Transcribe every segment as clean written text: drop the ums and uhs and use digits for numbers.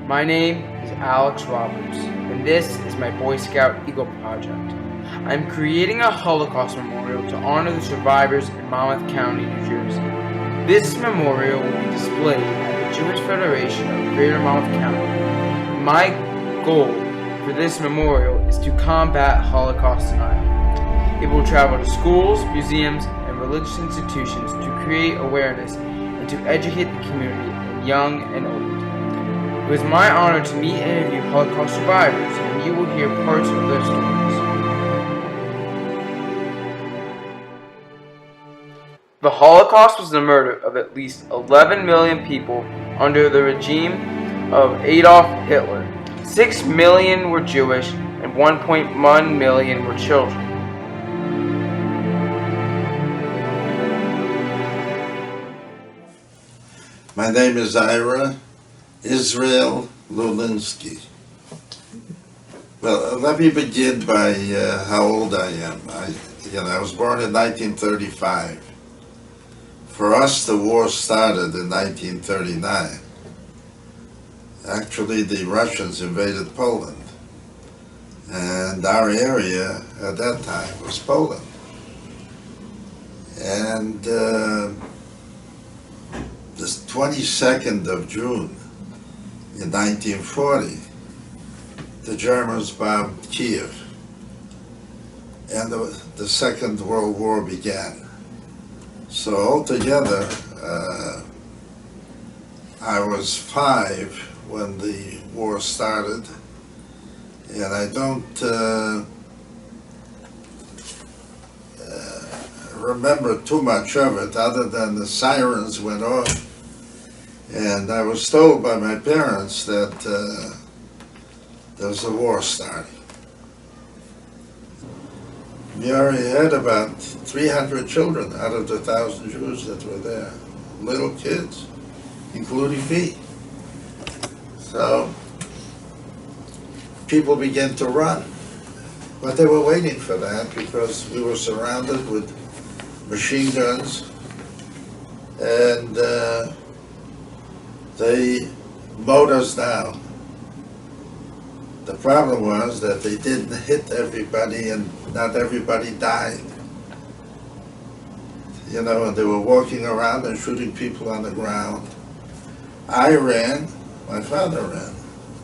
My name is Alex Roberts, and this is my Boy Scout Eagle Project. I'm creating a Holocaust Memorial to honor the survivors in Monmouth County, New Jersey. This memorial will be displayed at the Jewish Federation of Greater Monmouth County. My goal for this memorial is to combat Holocaust denial. It will travel to schools, museums, and religious institutions to create awareness and to educate the community, young and old. It was my honor to meet and interview Holocaust survivors, and you will hear parts of their stories. The Holocaust was the murder of at least 11 million people under the regime of Adolf Hitler. 6 million were Jewish and 1.1 million were children. My name is Ira Israel Lulinsky. Well, let me begin by how old I am. I was born in 1935. For us, the war started in 1939. Actually, the Russians invaded Poland, and our area at that time was Poland. And the 22nd of June in 1940, the Germans bombed Kiev, and the Second World War began. So altogether, I was 5 when the war started, and I don't remember too much of it other than the sirens went off, and I was told by my parents that there was a war starting. We already had about 300 children out of the 1,000 Jews that were there, little kids, including me. So people began to run, but they were waiting for that because we were surrounded with machine guns, and they mowed us down. The problem was that they didn't hit everybody, and not everybody died. You know, and they were walking around and shooting people on the ground. I ran, my father ran,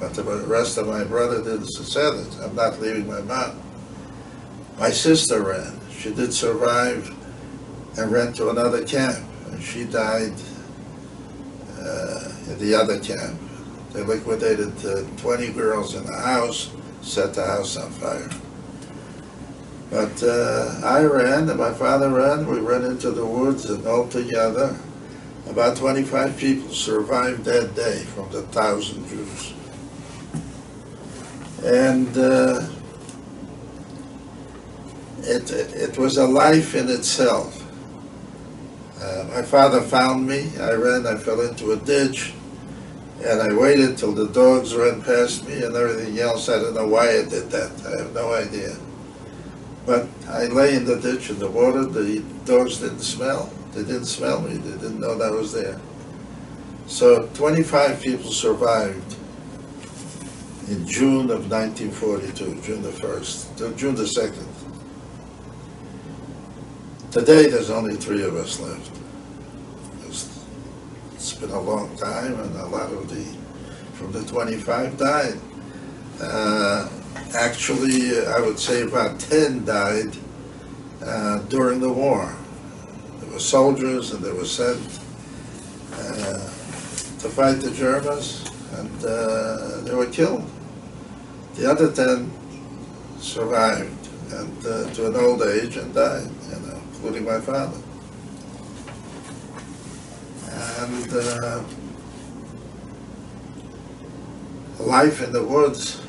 but the rest of my brother did said it. I'm not leaving my mom. My sister ran. She did survive and ran to another camp, and she died in the other camp. They liquidated 20 girls in the house, set the house on fire. But I ran, and my father ran. We ran into the woods, and altogether, about 25 people survived that day from the 1,000 Jews. And it was a life in itself. My father found me. I ran, I fell into a ditch, and I waited till the dogs ran past me and everything else. I don't know why I did that. I have no idea. But I lay in the ditch in the water. The dogs didn't smell. They didn't smell me. They didn't know that I was there. So 25 people survived in June of 1942, June the 1st, to June the 2nd. Today, there's only 3 of us left. It's been a long time, and a lot of from the 25 died. Actually, I would say about 10 died during the war. There were soldiers, and they were sent to fight the Germans, and they were killed. The other 10 survived, and to an old age, and died, including my father. And life in the woods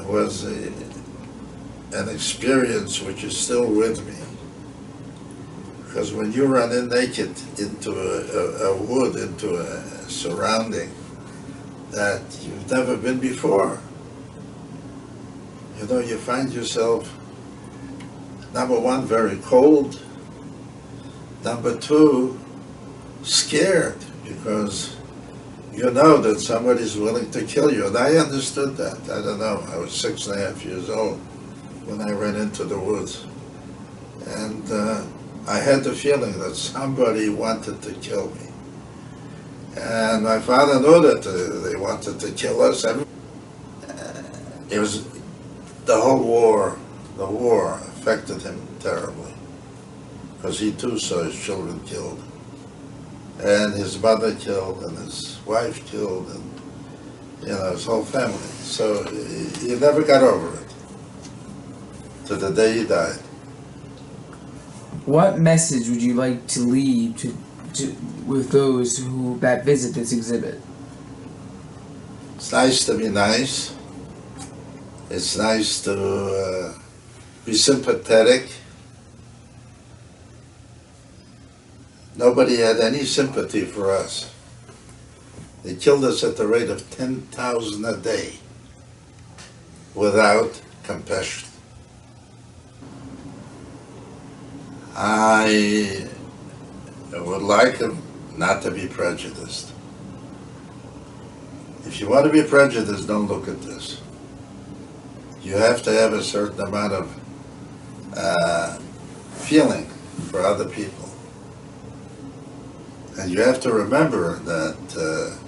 was an experience which is still with me. Because when you run in naked into a wood, into a surrounding that you've never been before, you know, you find yourself, number one, very cold. Number two, scared, because you know that somebody's willing to kill you. And I understood that. I don't know. I was 6.5 years old when I ran into the woods. And I had the feeling that somebody wanted to kill me. And my father knew that they wanted to kill us. It was the whole war. The war affected him terribly because he too saw his children killed, and his mother killed, and his wife killed, and his whole family. So he never got over it to the day he died. What message would you like to leave with those that visit this exhibit? It's nice to be nice. It's nice to be sympathetic. Nobody had any sympathy for us. They killed us at the rate of 10,000 a day without compassion. I would like them not to be prejudiced. If you want to be prejudiced, don't look at this. You have to have a certain amount of feeling for other people. And you have to remember that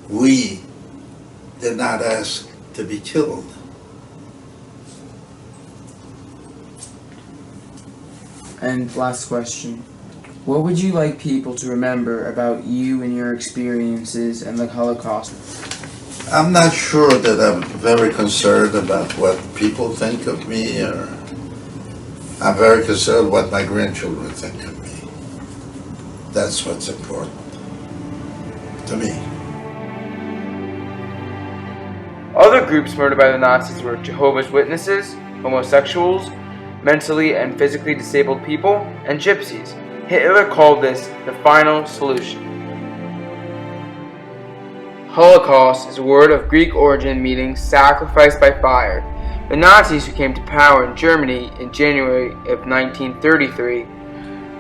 we did not ask to be killed. And last question. What would you like people to remember about you and your experiences and the Holocaust? I'm not sure that I'm very concerned about what people think of me, or I'm very concerned what my grandchildren think of me. That's what's important to me. Other groups murdered by the Nazis were Jehovah's Witnesses, homosexuals, mentally and physically disabled people, and gypsies. Hitler called this the final solution. Holocaust is a word of Greek origin meaning sacrifice by fire. The Nazis who came to power in Germany in January of 1933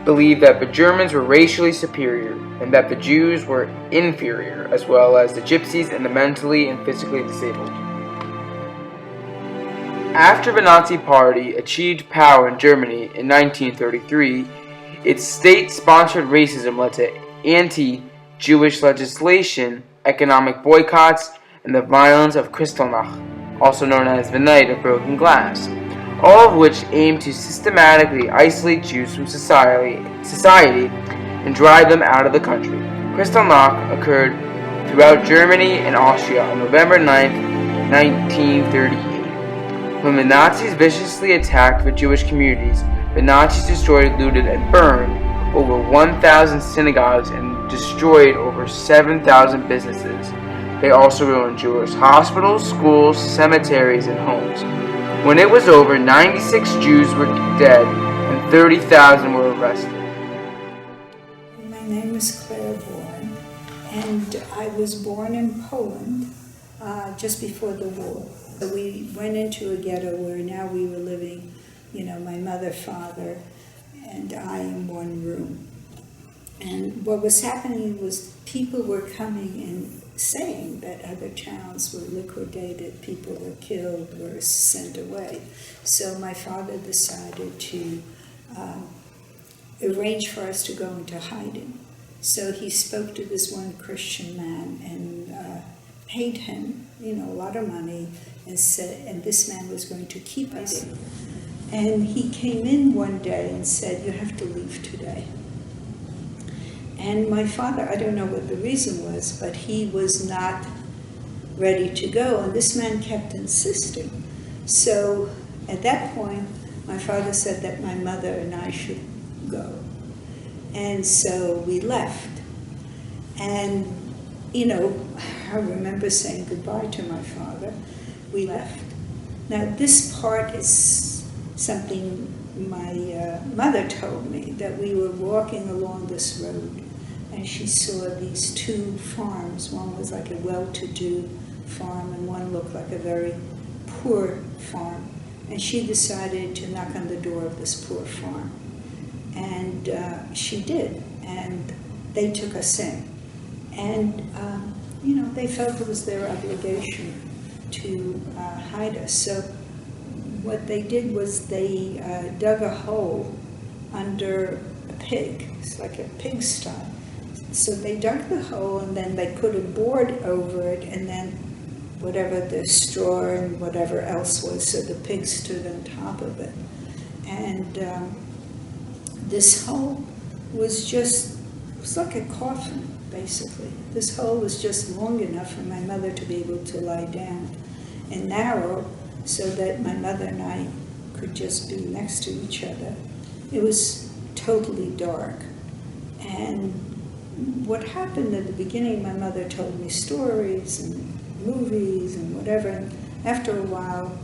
believed that the Germans were racially superior and that the Jews were inferior, as well as the gypsies and the mentally and physically disabled. After the Nazi Party achieved power in Germany in 1933, its state-sponsored racism led to anti-Jewish legislation, economic boycotts, and the violence of Kristallnacht, also known as the Night of Broken Glass, all of which aimed to systematically isolate Jews from society and drive them out of the country. Kristallnacht occurred throughout Germany and Austria on November 9, 1938. When the Nazis viciously attacked the Jewish communities, the Nazis destroyed, looted, and burned over 1,000 synagogues and destroyed over 7,000 businesses. They also ruined Jewish hospitals, schools, cemeteries, and homes. When it was over, 96 Jews were dead and 30,000 were arrested. My name is Claire Bourne, and I was born in Poland just before the war. We went into a ghetto where now we were living, my mother, father, and I in one room. And what was happening was people were coming and saying that other towns were liquidated, people were killed, were sent away. So my father decided to arrange for us to go into hiding. So he spoke to this one Christian man and paid him, a lot of money, and this man was going to keep us. And he came in one day and said, "You have to leave today." And my father, I don't know what the reason was, but he was not ready to go, and this man kept insisting. So at that point, my father said that my mother and I should go. And so we left. And, I remember saying goodbye to my father. We left. Now, this part is something my mother told me, that we were walking along this road, and she saw these two farms. One was like a well-to-do farm, and one looked like a very poor farm. And she decided to knock on the door of this poor farm. And she did, and they took us in. And, they felt it was their obligation to hide us. So what they did was they dug a hole under a pig. It's like a pigsty. So they dug the hole and then they put a board over it and then whatever the straw and whatever else was, so the pig stood on top of it. And this hole was like a coffin, basically. This hole was just long enough for my mother to be able to lie down, and narrow so that my mother and I could just be next to each other. It was totally dark. And what happened at the beginning, my mother told me stories and movies and whatever, and after a while,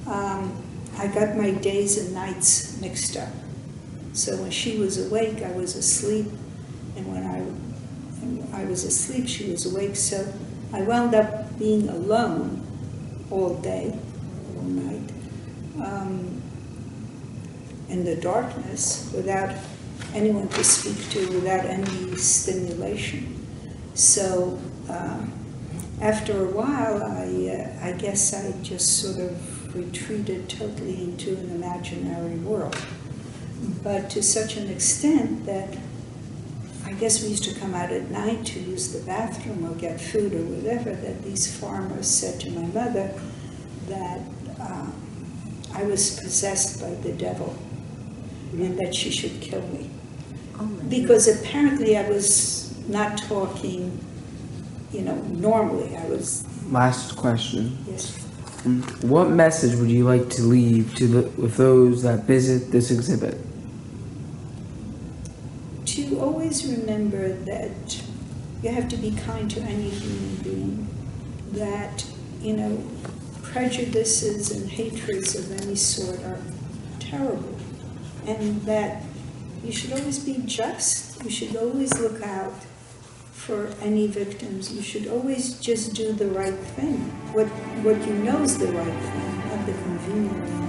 I got my days and nights mixed up. So when she was awake, I was asleep, and when I was asleep, she was awake, so I wound up being alone all day, all night, in the darkness, without anyone to speak to, without any stimulation. So after a while, I guess I just sort of retreated totally into an imaginary world. But to such an extent that I guess we used to come out at night to use the bathroom or get food or whatever, that these farmers said to my mother that I was possessed by the devil and that she should kill me. Because apparently I was not talking, normally. I was... Last question. Yes. What message would you like to leave with those that visit this exhibit? To always remember that you have to be kind to any human being, that, prejudices and hatreds of any sort are terrible, and that you should always be just. You should always look out for any victims. You should always just do the right thing, what you know is the right thing, not the convenient thing.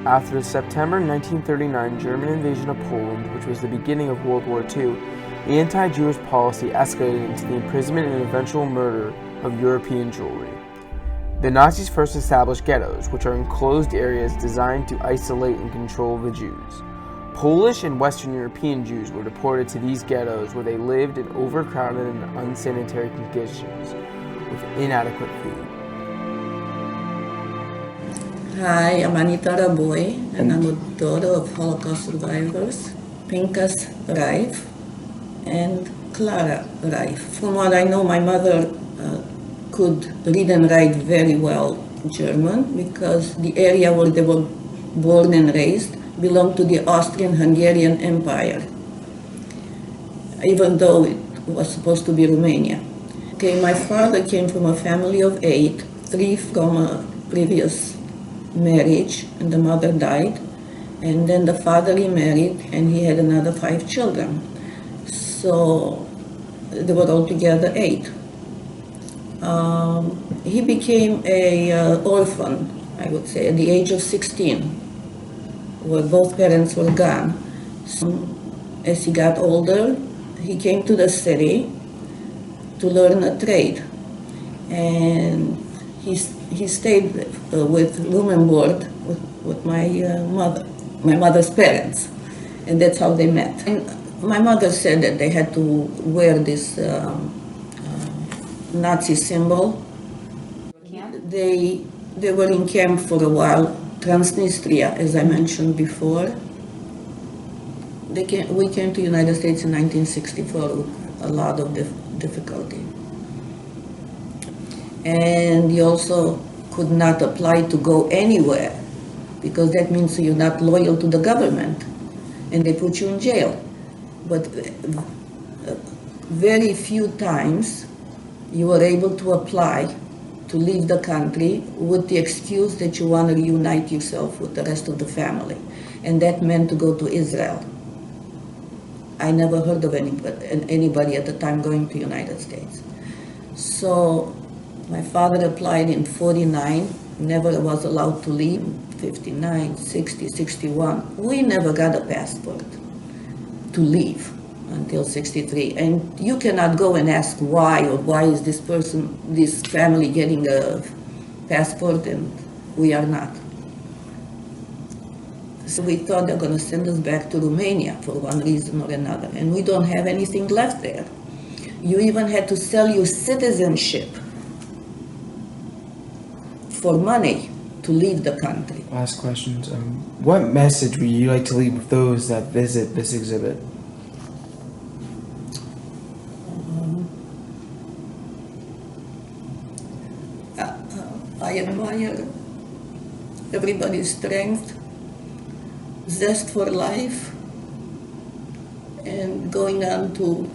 After the September 1939 German invasion of Poland, which was the beginning of World War II, the anti-Jewish policy escalated into the imprisonment and eventual murder of European Jewry. The Nazis first established ghettos, which are enclosed areas designed to isolate and control the Jews. Polish and Western European Jews were deported to these ghettos where they lived in overcrowded and unsanitary conditions with inadequate food. Hi, I'm Anita Raboy, and I'm a daughter of Holocaust survivors, Pinkas Raif and Clara Raif. From what I know, my mother could read and write very well German because the area where they were born and raised belonged to the Austrian-Hungarian Empire, even though it was supposed to be Romania. Okay, my father came from a family of 8, 3 from a previous marriage, and the mother died, and then the father remarried, and he had another 5 children. So they were altogether 8. He became an orphan, I would say, at the age of 16, where both parents were gone. So, as he got older, he came to the city to learn a trade, and he stayed with room and board with my mother's parents, and that's how they met. And my mother said that they had to wear this Nazi symbol. They were in camp for a while, Transnistria, as I mentioned before. We came to the United States in 1964 with a lot of difficulty. And you also could not apply to go anywhere because that means you're not loyal to the government and they put you in jail. But very few times you were able to apply to leave the country with the excuse that you want to reunite yourself with the rest of the family. And that meant to go to Israel. I never heard of anybody at the time going to the United States. So my father applied in 49, never was allowed to leave. 59, 60, 61. We never got a passport to leave. until 63. And you cannot go and ask why, or why is this person, this family getting a passport and we are not. So we thought they're going to send us back to Romania for one reason or another, and we don't have anything left there. You even had to sell your citizenship for money to leave the country. Last questions. What message would you like to leave with those that visit this exhibit? I admire everybody's strength, zest for life, and going on to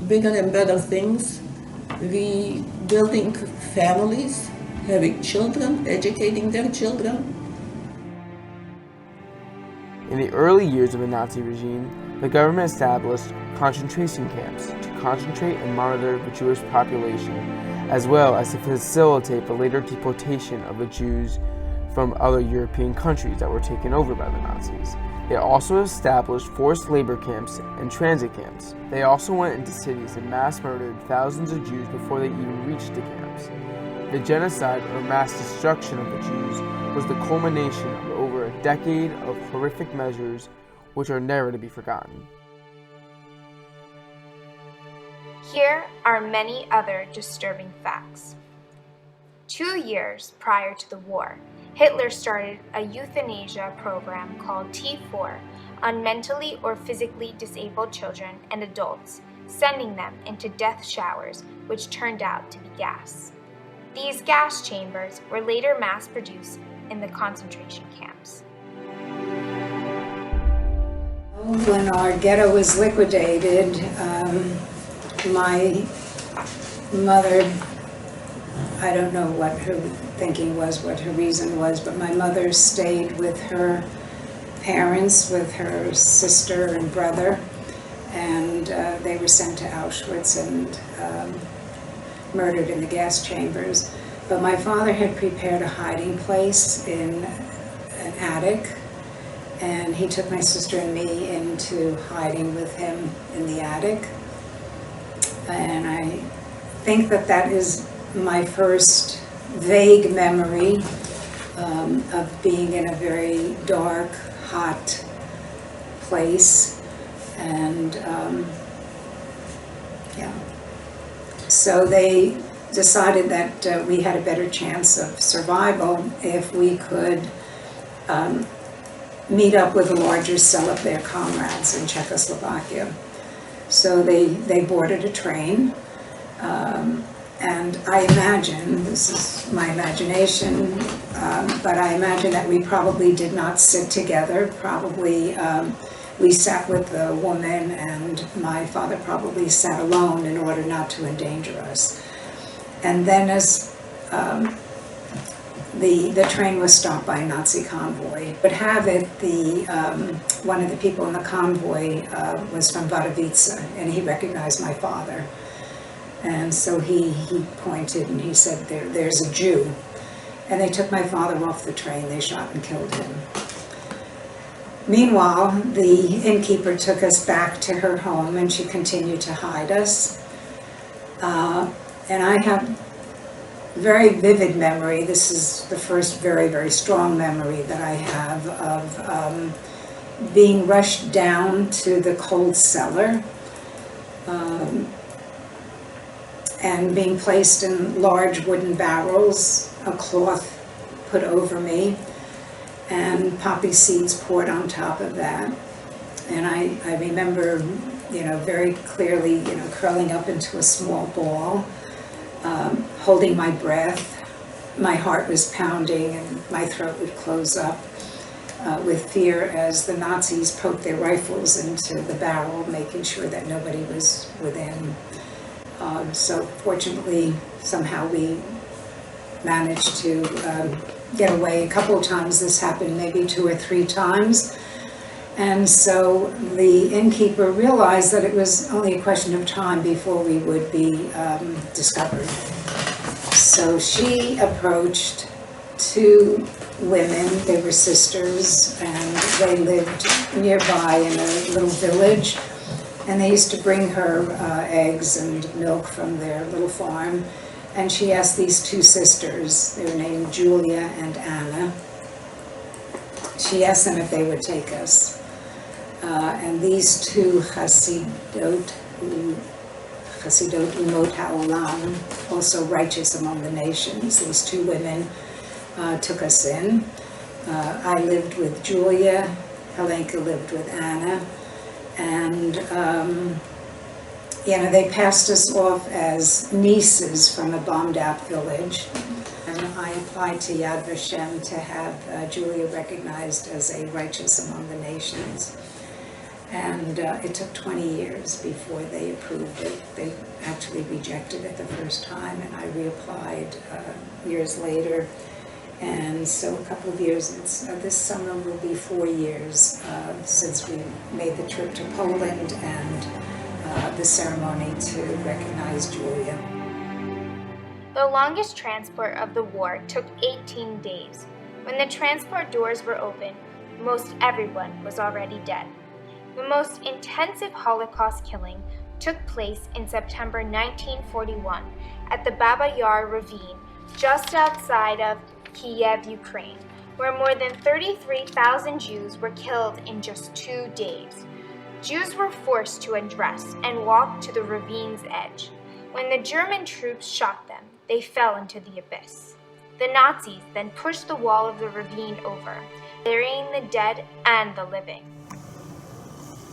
bigger and better things, rebuilding families, having children, educating their children. In the early years of the Nazi regime, the government established concentration camps to concentrate and monitor the Jewish population, as well as to facilitate the later deportation of the Jews from other European countries that were taken over by the Nazis. They also established forced labor camps and transit camps. They also went into cities and mass murdered thousands of Jews before they even reached the camps. The genocide or mass destruction of the Jews was the culmination of over a decade of horrific measures which are never to be forgotten. Here are many other disturbing facts. 2 years prior to the war, Hitler started a euthanasia program called T4 on mentally or physically disabled children and adults, sending them into death showers, which turned out to be gas. These gas chambers were later mass-produced in the concentration camps. When our ghetto was liquidated, my mother, I don't know what her thinking was, what her reason was, but my mother stayed with her parents, with her sister and brother, and they were sent to Auschwitz and murdered in the gas chambers. But my father had prepared a hiding place in an attic, and he took my sister and me into hiding with him in the attic. And I think that that is my first vague memory of being in a very dark, hot place. And yeah. So they decided that we had a better chance of survival if we could meet up with a larger cell of their comrades in Czechoslovakia. So they boarded a train, and I imagine, this is my imagination, but I imagine that we probably did not sit together. Probably we sat with the woman, and my father probably sat alone in order not to endanger us. And then as the train was stopped by a Nazi convoy. But have it, one of the people in the convoy was from Wadowice, and he recognized my father. And so he pointed and he said, there's a Jew. And they took my father off the train. They shot and killed him. Meanwhile, the innkeeper took us back to her home, and she continued to hide us. And I have very vivid memory. This is the first very, very strong memory that I have of being rushed down to the cold cellar and being placed in large wooden barrels, a cloth put over me, and poppy seeds poured on top of that. And I remember, very clearly, curling up into a small ball, holding my breath. My heart was pounding and my throat would close up with fear as the Nazis poked their rifles into the barrel, making sure that nobody was within. So fortunately, somehow we managed to get away. A couple of times this happened, maybe 2 or 3 times. And so the innkeeper realized that it was only a question of time before we would be discovered. So she approached 2 women. They were sisters, and they lived nearby in a little village. And they used to bring her eggs and milk from their little farm. And she asked these two sisters, they were named Julia and Anna, she asked them if they would take us. And these two Hasidot Umot Ha'olam, also righteous among the nations, these two women took us in. I lived with Julia, Helenka lived with Anna, and they passed us off as nieces from a bombed-out village. And I applied to Yad Vashem to have Julia recognized as a righteous among the nations. And it took 20 years before they approved it. They actually rejected it the first time, and I reapplied years later. And so a couple of years, this summer will be 4 years since we made the trip to Poland and the ceremony to recognize Julia. The longest transport of the war took 18 days. When the transport doors were opened, most everyone was already dead. The most intensive Holocaust killing took place in September 1941 at the Baba Yar ravine just outside of Kiev, Ukraine, where more than 33,000 Jews were killed in just 2 days. Jews were forced to undress and walk to the ravine's edge. When the German troops shot them, they fell into the abyss. The Nazis then pushed the wall of the ravine over, burying the dead and the living.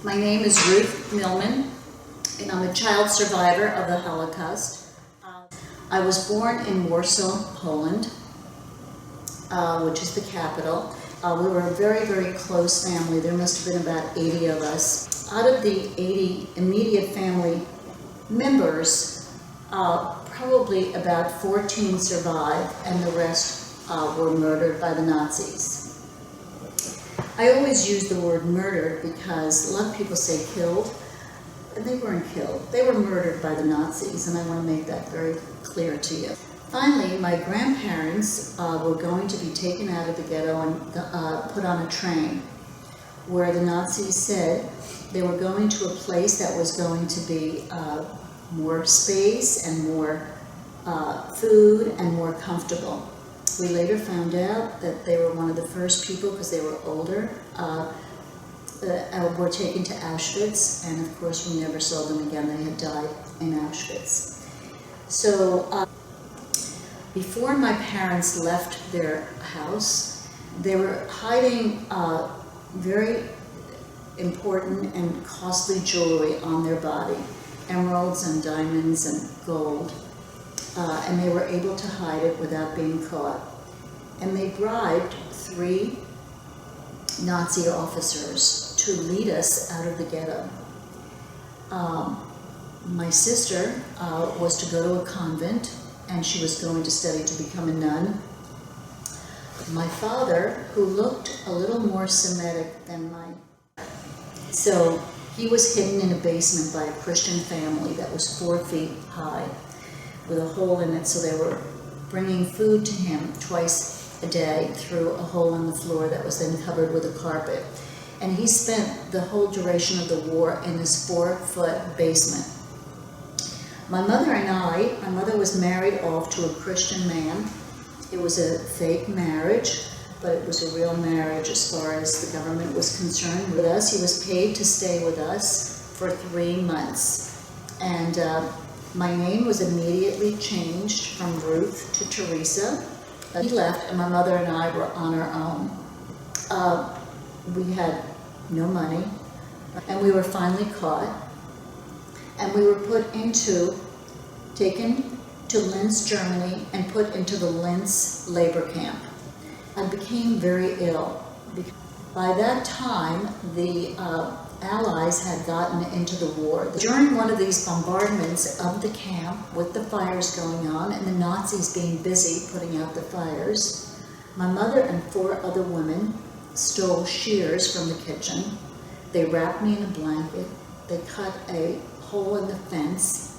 My name is Ruth Millman, and I'm a child survivor of the Holocaust. I was born in Warsaw, Poland, which is the capital. We were a very, very close family. There must have been about 80 of us. Out of the 80 immediate family members, probably about 14 survived, and the rest were murdered by the Nazis. I always use the word murdered because a lot of people say killed, and they weren't killed. They were murdered by the Nazis, and I want to make that very clear to you. Finally, my grandparents were going to be taken out of the ghetto and put on a train where the Nazis said they were going to a place that was going to be more space and more food and more comfortable. We later found out that they were one of the first people, because they were older, were taken to Auschwitz, and of course we never saw them again. They had died in Auschwitz. So before my parents left their house, they were hiding very important and costly jewelry on their body, emeralds and diamonds and gold. And they were able to hide it without being caught. And they bribed 3 Nazi officers to lead us out of the ghetto. My sister was to go to a convent, and she was going to study to become a nun. My father, who looked a little more Semitic than mine, so he was hidden in a basement by a Christian family that was 4 feet high, with a hole in it, so they were bringing food to him twice a day through a hole in the floor that was then covered with a carpet. And he spent the whole duration of the war in this 4-foot basement. My mother and my mother was married off to a Christian man. It was a fake marriage, but it was a real marriage as far as the government was concerned with us. He was paid to stay with us for 3 months. And my name was immediately changed from Ruth to Teresa. He left, and my mother and I were on our own. We had no money, and we were finally caught. And we were taken to Linz, Germany, and put into the Linz labor camp. I became very ill. By that time, the Allies had gotten into the war. During one of these bombardments of the camp, with the fires going on and the Nazis being busy putting out the fires, my mother and 4 other women stole shears from the kitchen. They wrapped me in a blanket. They cut a hole in the fence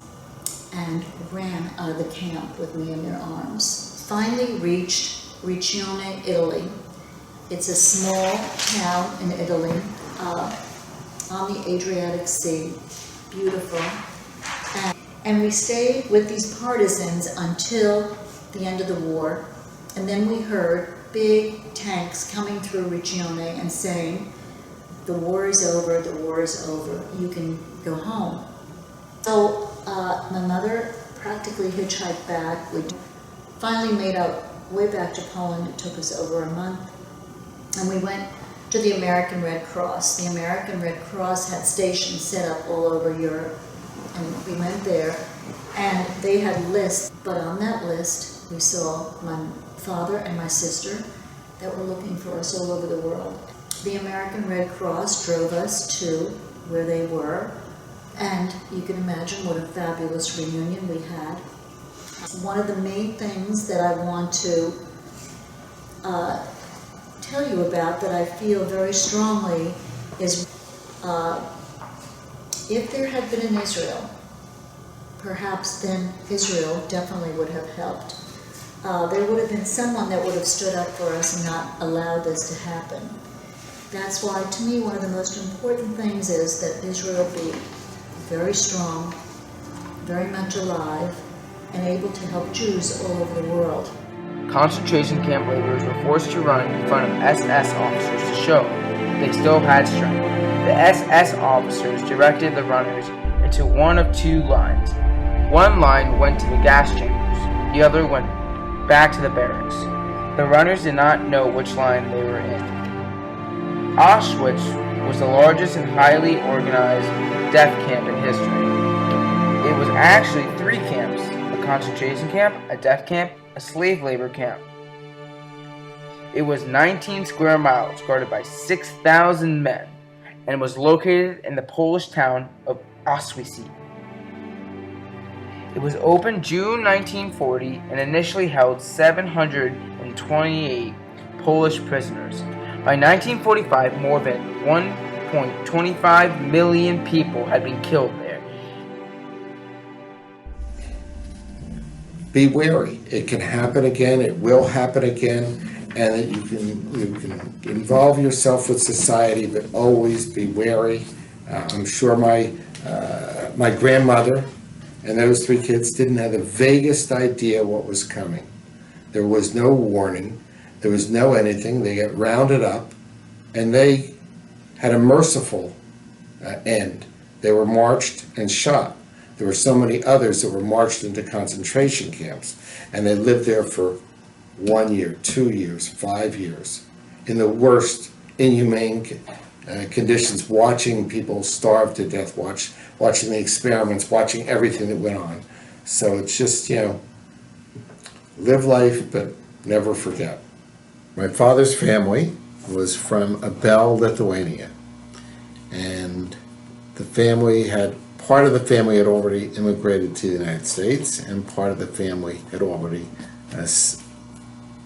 and ran out of the camp with me in their arms. Finally reached Riccione, Italy. It's a small town in Italy. on the Adriatic Sea, beautiful. And we stayed with these partisans until the end of the war. And then we heard big tanks coming through Regione and saying, the war is over, the war is over, you can go home. So my mother practically hitchhiked back. We finally made our way back to Poland. It took us over a month. And we went to the American Red Cross. The American Red Cross had stations set up all over Europe. And we went there, and they had lists. But on that list, we saw my father and my sister that were looking for us all over the world. The American Red Cross drove us to where they were, and you can imagine what a fabulous reunion we had. One of the main things that I want to tell you about that I feel very strongly is if there had been an Israel, perhaps then Israel definitely would have helped. There would have been someone that would have stood up for us and not allowed this to happen. That's why, to me, one of the most important things is that Israel be very strong, very much alive, and able to help Jews all over the world. Concentration camp laborers were forced to run in front of SS officers to show they still had strength. The SS officers directed the runners into one of two lines. One line went to the gas chambers, the other went back to the barracks. The runners did not know which line they were in. Auschwitz was the largest and highly organized death camp in history. It was actually 3 camps: a concentration camp, a death camp, a slave labor camp. It was 19 square miles, guarded by 6,000 men, and was located in the Polish town of Auschwitz. It was opened June 1940 and initially held 728 Polish prisoners. By 1945, more than 1.25 million people had been killed there. Be wary. It can happen again. It will happen again. And that you can involve yourself with society, but always be wary. I'm sure my grandmother and those 3 kids didn't have the vaguest idea what was coming. There was no warning. There was no anything. They got rounded up, and they had a merciful end. They were marched and shot. There were so many others that were marched into concentration camps, and they lived there for 1 year, 2 years, 5 years, in the worst inhumane conditions, watching people starve to death, watching the experiments, watching everything that went on. So it's just, live life, but never forget. My father's family was from Abel, Lithuania, and part of the family had already immigrated to the United States, and part of the family had already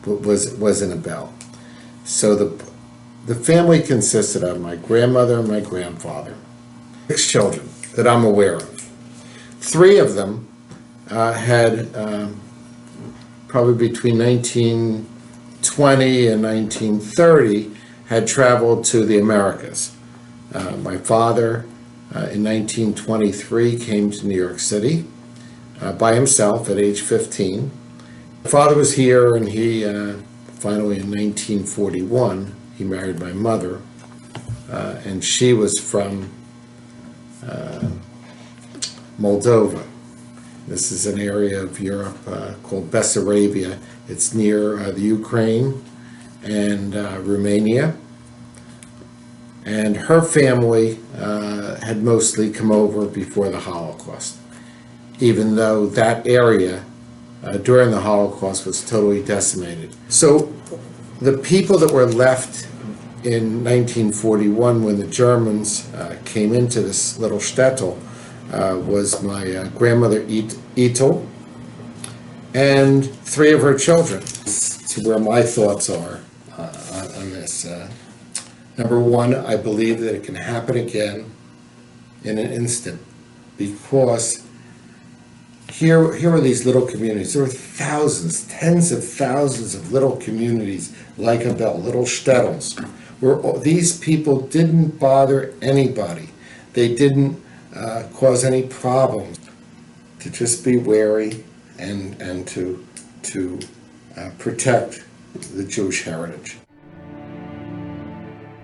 was in Abel. So the family consisted of my grandmother and my grandfather, 6 children that I'm aware of. 3 of them had probably between 1920 and 1930 had traveled to the Americas. My father in 1923 came to New York City by himself at age 15. My father was here, and he finally in 1941 he married my mother, and she was from Moldova. This is an area of Europe called Bessarabia. It's near the Ukraine and Romania. And her family had mostly come over before the Holocaust, even though that area during the Holocaust was totally decimated. So the people that were left in 1941 when the Germans came into this little shtetl was my grandmother Ito and 3 of her children. To where my thoughts are on this. Number 1, I believe that it can happen again in an instant, because here are these little communities. There are thousands, tens of thousands of little communities like Abel, little shtetls, These people didn't bother anybody. They didn't cause any problems. To just be wary and to protect the Jewish heritage.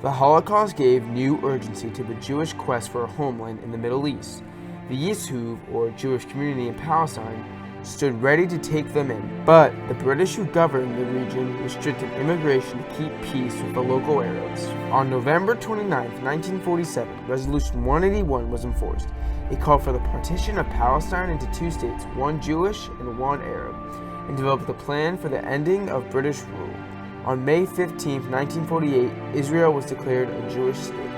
The Holocaust gave new urgency to the Jewish quest for a homeland in the Middle East. The Yishuv, or Jewish community in Palestine, stood ready to take them in, but the British who governed the region restricted immigration to keep peace with the local Arabs. On November 29, 1947, Resolution 181 was enforced. It called for the partition of Palestine into two states, one Jewish and one Arab, and developed a plan for the ending of British rule. On May 15, 1948, Israel was declared a Jewish state.